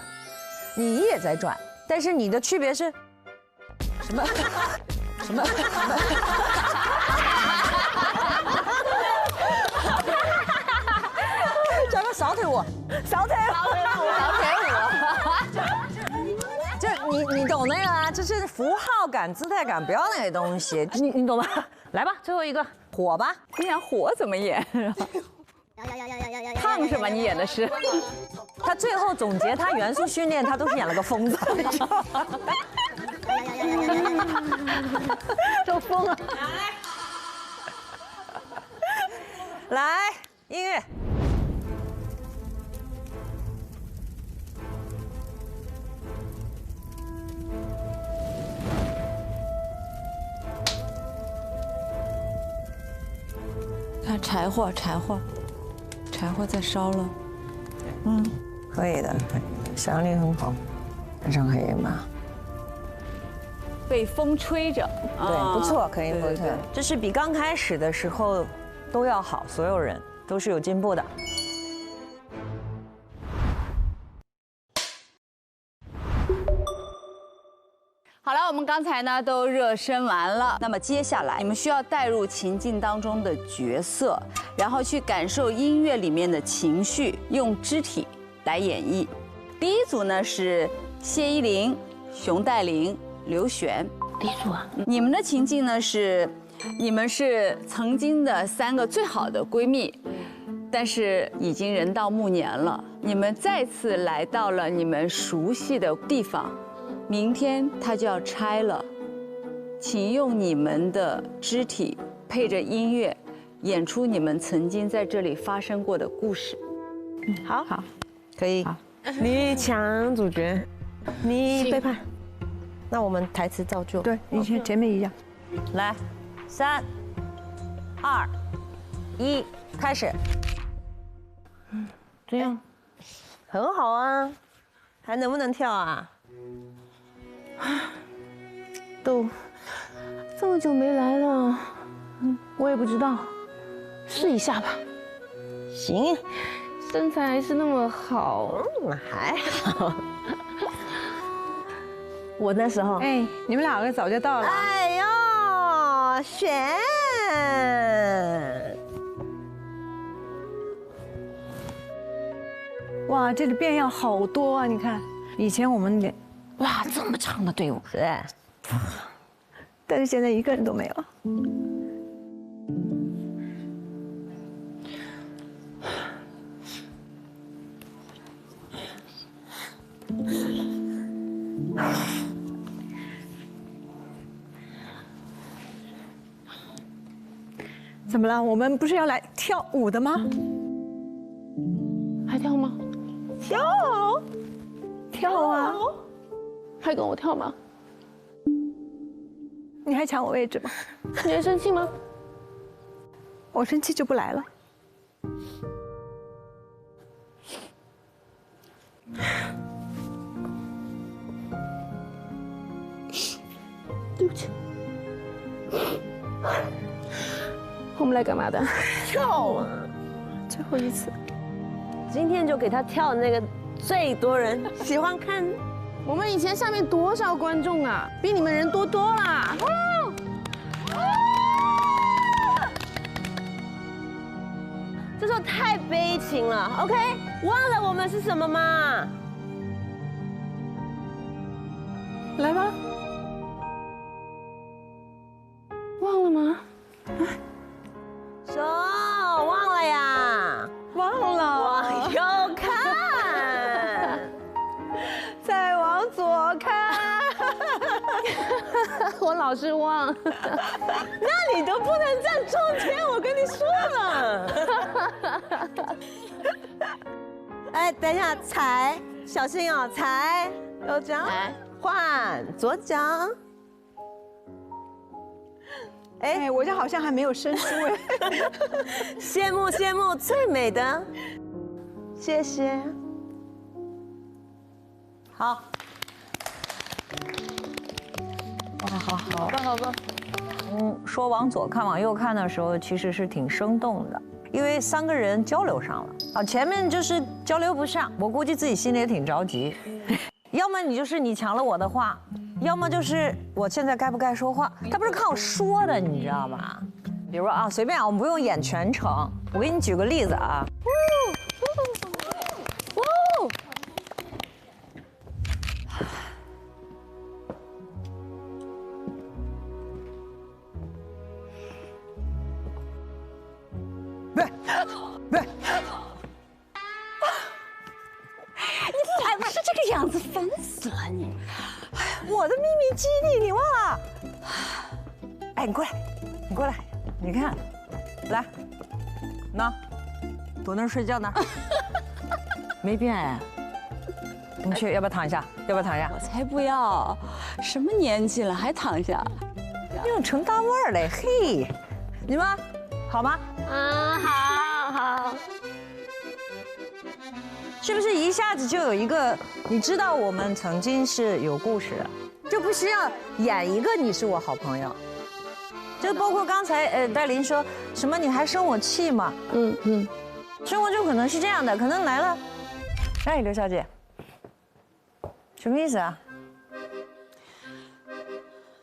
你也在转，但是你的区别是什么？什么？叫他扫腿舞，扫腿舞，就你懂那个啊？就是符号感、姿态感，不要那些东西，你懂吗？来吧，最后一个火吧。你想火怎么演？烫是吧？你演的是？他最后总结他元素训练，他都是演了个疯子。都疯了。来，音乐。看柴火在烧了。可以的，想象力很好，非常可以嘛。被风吹着，对，不错，可以不错。这是比刚开始的时候都要好，所有人都是有进步的。好了，我们刚才呢都热身完了，那么接下来你们需要带入情境当中的角色，然后去感受音乐里面的情绪，用肢体来演绎。第一组呢是谢依霖、熊黛林、刘璇。第一组啊，你们的情境呢是，你们是曾经的3个最好的闺蜜，但是已经人到暮年了，你们再次来到了你们熟悉的地方。明天它就要拆了，请用你们的肢体配着音乐，演出你们曾经在这里发生过的故事。好，可以。你抢主角，你背叛。那我们台词照旧。对，以前前面一样。来，3、2、1，开始。这样，很好啊，还能不能跳啊？都这么久没来了，我也不知道，试一下吧。行，身材还是那么好，还好。我那时候，哎，你们2个早就到了。哎呦，璇，哇，这里变样好多啊！你看，以前我们哇这么长的队伍，是，但是现在一个人都没有。怎么了？我们不是要来跳舞的吗？还跳吗？跳啊！还跟我跳吗？你还抢我位置吗？你还生气吗？我生气就不来了。对不起。我们来干嘛的？跳啊！最后一次，今天就给他跳那个最多人喜欢看。我们以前下面多少观众啊，比你们人多多啦！这首太悲情了 ，OK？ 忘了我们是什么吗？来吧。忘了吗？手忘了呀？忘了。往右看，再往左看。我老是忘。那你都不能站中间，我跟你说了。哎，等一下，踩，小心哦，踩，右脚，换左脚。哎，我这好像还没有生疏哎。羡慕羡慕，最美的，谢谢。好，好吧，好吧。说往左看往右看的时候，其实是挺生动的，因为3个人交流上了啊，前面就是交流不上，我估计自己心里也挺着急。要么你就是你抢了我的话，要么就是我现在该不该说话，他不是靠说的，你知道吗？比如说啊，随便啊，我们不用演全程，我给你举个例子啊。你来不是这个样子，烦死了你！哎呀，我的秘密基地你忘了？哎，你过来，你过来，你看，来，那，躲那儿睡觉呢，没变哎。你去，要不要躺一下？要不要躺一下？我才不要！什么年纪了还躺下？你有成大腕儿嘞，嘿！你们好吗？好。是不是一下子就有一个？你知道我们曾经是有故事的，就不需要演一个你是我好朋友。就包括刚才戴琳说什么，你还生我气吗？生活中可能是这样的，可能来了，哎，刘小姐，什么意思啊？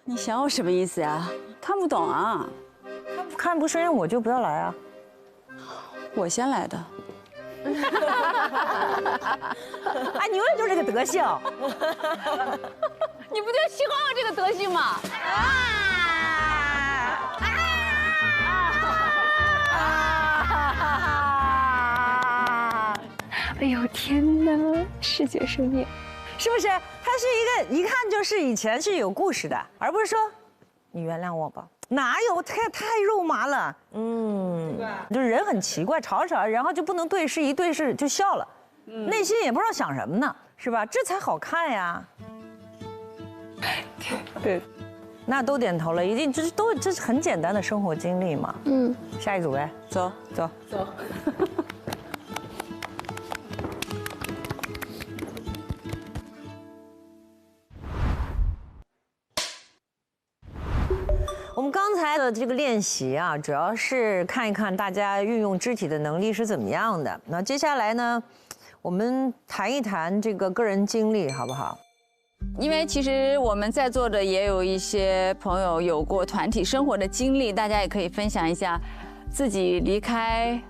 你想我什么意思呀？看不懂啊？看不顺眼我就不要来啊。我先来的。哎，你永远就这个德性。你不就喜欢我这个德性吗？哎呦天哪，世界生命，是不是？他是一个一看就是以前是有故事的，而不是说你原谅我吧。哪有太肉麻了？就是人很奇怪，吵吵，然后就不能对视，一对视就笑了，内心也不知道想什么呢，是吧？这才好看呀。对，那都点头了，一定这是很简单的生活经历嘛。下一组呗，走。我们刚才的这个练习啊，主要是看一看大家运用肢体的能力是怎么样的。那接下来呢，我们谈一谈这个个人经历，好不好？因为其实我们在座的也有一些朋友有过团体生活的经历，大家也可以分享一下自己离开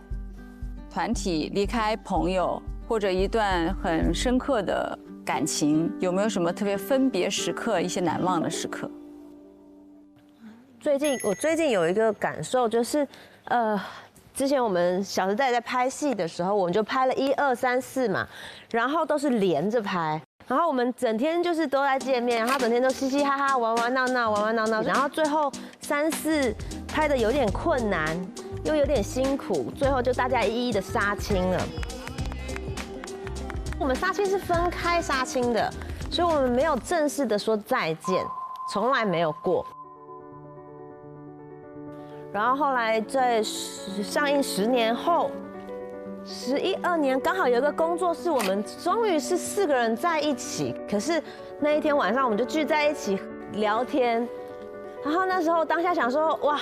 团体、离开朋友，或者一段很深刻的感情，有没有什么特别分别时刻、一些难忘的时刻？我最近有一个感受，就是之前我们《小时代》在拍戏的时候，我们就拍了1、2、3、4嘛，然后都是连着拍，然后我们整天就是都在见面，然后整天都嘻嘻哈哈、玩玩闹闹，然后最后3、4拍的有点困难，又有点辛苦，最后就大家一一的杀青了。我们杀青是分开杀青的，所以我们没有正式的说再见，从来没有过。然后后来在上映10年后，11、12年刚好有一个工作室，我们终于是4个人在一起。可是那一天晚上我们就聚在一起聊天，然后那时候当下想说，哇，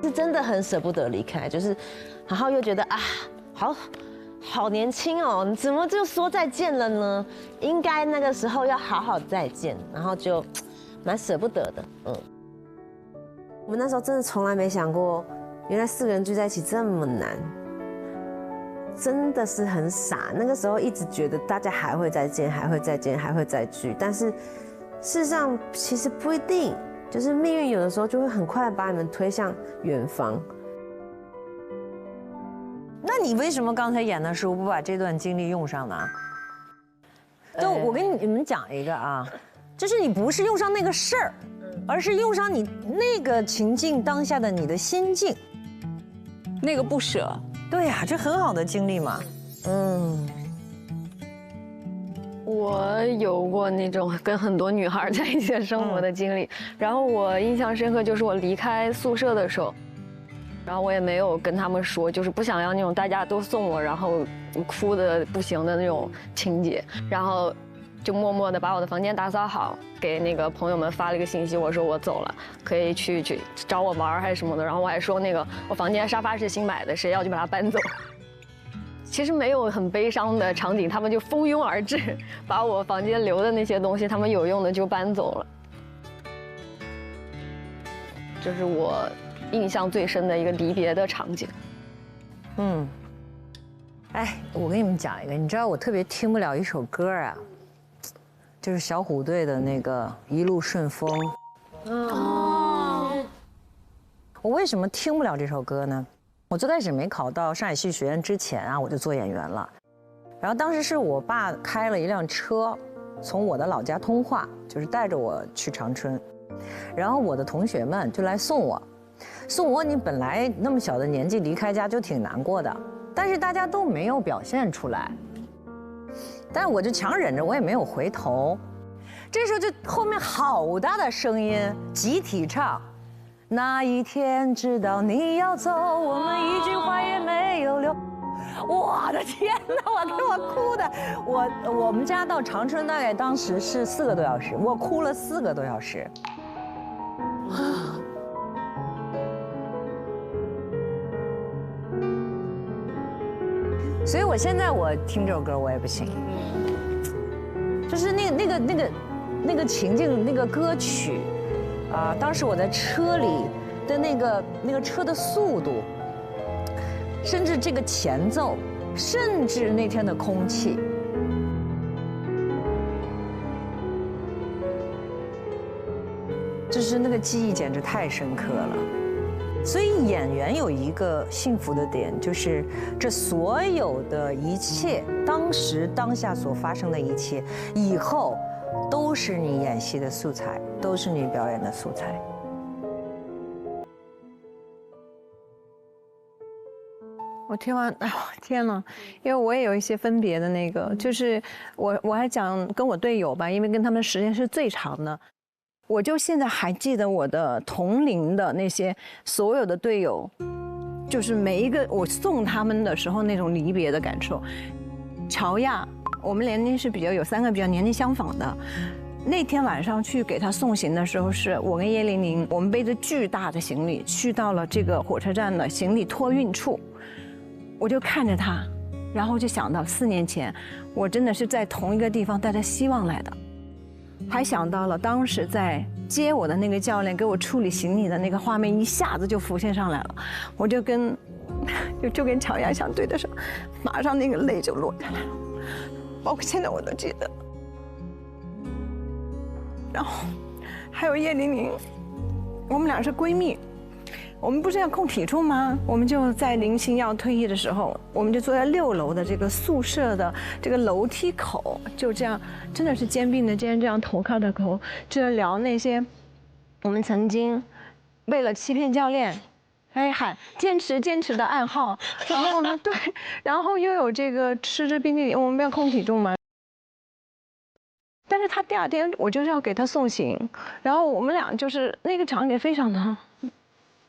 是真的很舍不得离开，就是，然后又觉得啊，好年轻哦，你怎么就说再见了呢？应该那个时候要好好再见，然后就蛮舍不得的，我们那时候真的从来没想过，原来4个人聚在一起这么难，真的是很傻。那个时候一直觉得大家还会再见，还会再见，还会再聚，但是事实上其实不一定，就是命运有的时候就会很快把你们推向远方。那你为什么刚才演的时候不把这段经历用上呢？就我跟你们讲一个啊，就是你不是用上那个事儿。而是用上你那个情境当下的你的心境，那个不舍。对呀，这很好的经历嘛。我有过那种跟很多女孩在一起生活的经历，然后我印象深刻就是我离开宿舍的时候，然后我也没有跟他们说，就是不想要那种大家都送我，然后哭的不行的那种情节，然后就默默的把我的房间打扫好，给那个朋友们发了一个信息，我说我走了，可以去找我玩还是什么的。然后我还说那个我房间沙发是新买的，谁要就把它搬走。其实没有很悲伤的场景，他们就蜂拥而至，把我房间留的那些东西，他们有用的就搬走了。这是我印象最深的一个离别的场景。哎，我跟你们讲一个，你知道我特别听不了一首歌啊，就是小虎队的那个《一路顺风》。我为什么听不了这首歌呢？我最开始没考到上海戏剧学院之前啊，我就做演员了。然后当时是我爸开了一辆车，从我的老家通化，就是带着我去长春。然后我的同学们就来送我，你本来那么小的年纪离开家就挺难过的，但是大家都没有表现出来。但我就强忍着，我也没有回头。这时候就后面好大的声音集体唱。那一天知道你要走，我们一句话也没有留。我的天哪，给我哭的！我们家到长春大概当时是4个多小时，我哭了4个多小时。所以我现在我听这首歌我也不行，就是那个情境，那个歌曲。当时我在车里的那个车的速度，甚至这个前奏，甚至那天的空气，就是那个记忆简直太深刻了。所以演员有一个幸福的点，就是这所有的一切，当时当下所发生的一切，以后都是你演戏的素材，都是你表演的素材。我听完，哎呦天哪！因为我也有一些分别的那个，就是我还讲跟我队友吧，因为跟他们时间是最长的。我就现在还记得我的同龄的那些所有的队友，就是每一个我送他们的时候那种离别的感受。乔亚，我们年龄是有3个比较年龄相仿的。那天晚上去给他送行的时候，是我跟叶玲玲，我们背着巨大的行李去到了这个火车站的行李托运处，我就看着他，然后就想到4年前，我真的是在同一个地方带着希望来的。还想到了当时在接我的那个教练给我处理行李的那个画面，一下子就浮现上来了。我就跟乔亚相对的时候，马上那个泪就落下来了，包括现在我都记得。然后还有叶玲玲，我们俩是闺蜜，我们不是要控体重吗？我们就在林清要退役的时候，我们就坐在6楼的这个宿舍的这个楼梯口，就这样，真的是肩并着肩，这样头靠着头，就在聊那些我们曾经为了欺骗教练，喊坚持的暗号。然后我们对，然后又有这个吃着冰淇淋，我们要控体重吗？但是他第2天我就是要给他送行，然后我们俩就是那个场景非常的。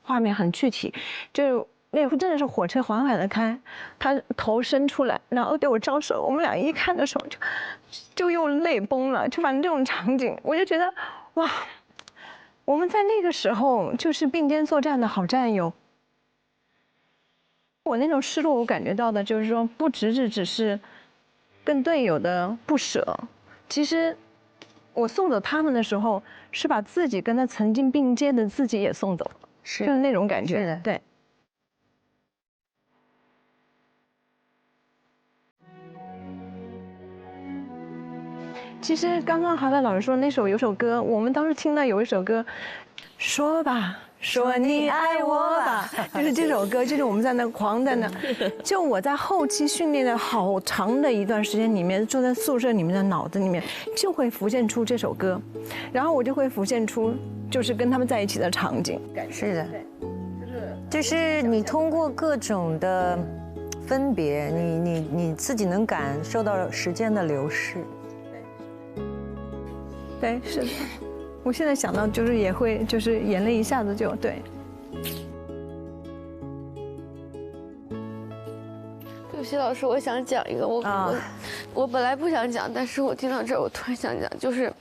画面很具体，就那真的是火车缓缓的开，他头伸出来，然后对我招手，我们俩一看的时候就又泪崩了，就反正这种场景，我就觉得哇，我们在那个时候就是并肩作战的好战友。我那种失落，我感觉到的就是说，不只是跟队友的不舍，其实我送走他们的时候，是把自己跟他曾经并肩的自己也送走了。就是那种感觉，是的，对。其实刚刚韩磊老师说那有首歌，我们当时听到有一首歌，说吧，说你爱我吧，就是这首歌，就是我们在那狂在那，就我在后期训练的好长的一段时间里面，坐在宿舍里面的脑子里面就会浮现出这首歌，然后我就会浮现出就是跟他们在一起的场景。是的，就是你通过各种的分别，你自己能感受到时间的流逝。对，是的。我现在想到就是也会，就是眼泪一下子就对。谢老师，我想讲一个，我本来不想讲，但是我听到这儿，我突然想讲，就是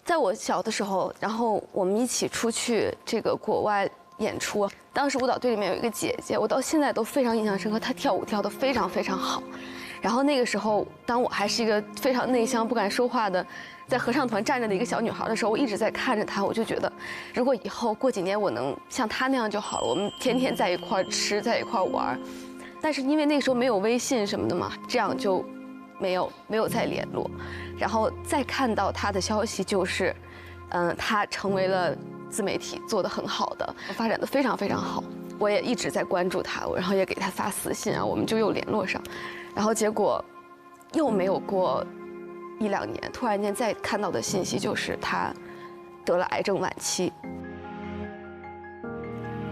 在我小的时候，然后我们一起出去这个国外演出，当时舞蹈队里面有一个姐姐，我到现在都非常印象深刻，她跳舞跳得非常非常好。然后那个时候，当我还是一个非常内向、不敢说话的，在合唱团站着的一个小女孩的时候，我一直在看着她，我就觉得，如果以后过几年我能像她那样就好了，我们天天在一块儿吃，在一块儿玩。但是因为那个时候没有微信什么的嘛，这样就没有再联络。然后再看到她的消息就是，她成为了自媒体，做得很好的，发展得非常非常好。我也一直在关注她，然后也给她发私信，然后我们就又联络上。然后结果又没有过1、2年，突然间再看到的信息就是她得了癌症晚期。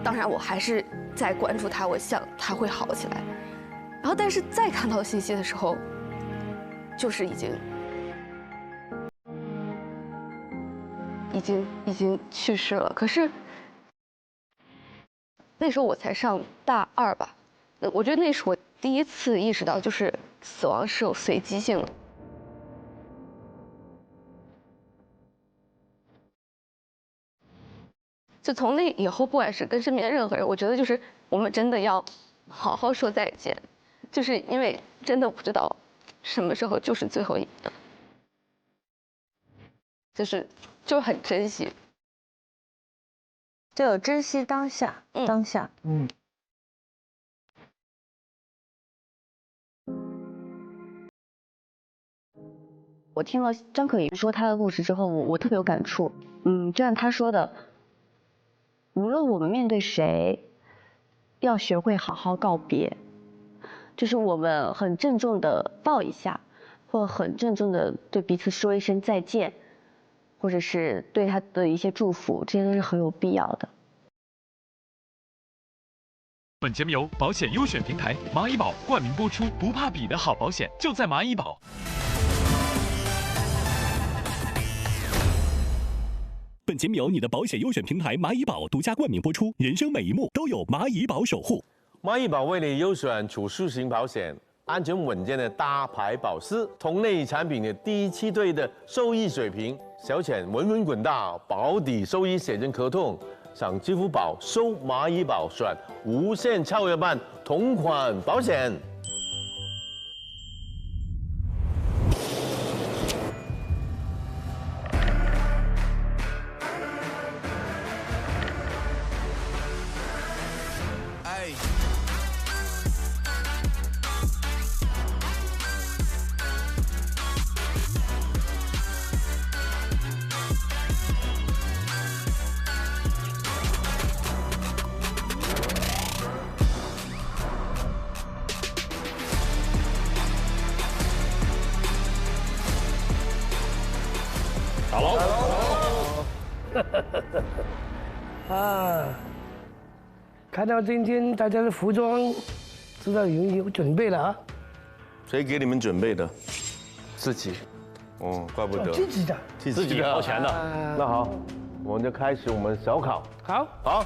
当然我还是在关注她，我想她会好起来。然后但是再看到信息的时候，就是已经去世了。可是那时候我才上大2吧，我觉得那是我第一次意识到，就是死亡是有随机性的。就从那以后，不管是跟身边的任何人，我觉得就是我们真的要好好说再见，就是因为真的不知道什么时候就是最后一个，就是很珍惜。就有珍惜当下，当下，我听了张可颐说她的故事之后，我特别有感触。就像她说的，无论我们面对谁，要学会好好告别，就是我们很郑重的抱一下，或很郑重的对彼此说一声再见，或者是对他的一些祝福，这些都是很有必要的。本节目由保险优选平台蚂蚁保冠名播出，不怕比的好保险就在蚂蚁保。本节目由你的保险优选平台蚂蚁保独家冠名播出，人生每一幕都有蚂蚁保守护。蚂蚁保为你优选储蓄型保险，安全稳健的大牌保司，同类产品的第一梯队的收益水平，小钱稳稳滚大，保底收益险人合同。上支付宝搜蚂蚁保，选无限超越版同款保险。看到今天大家的服装，知道有准备了啊。谁给你们准备的？自己。哦，怪不得。自己的。自己掏钱的。那好，我们就开始我们小考。好。好。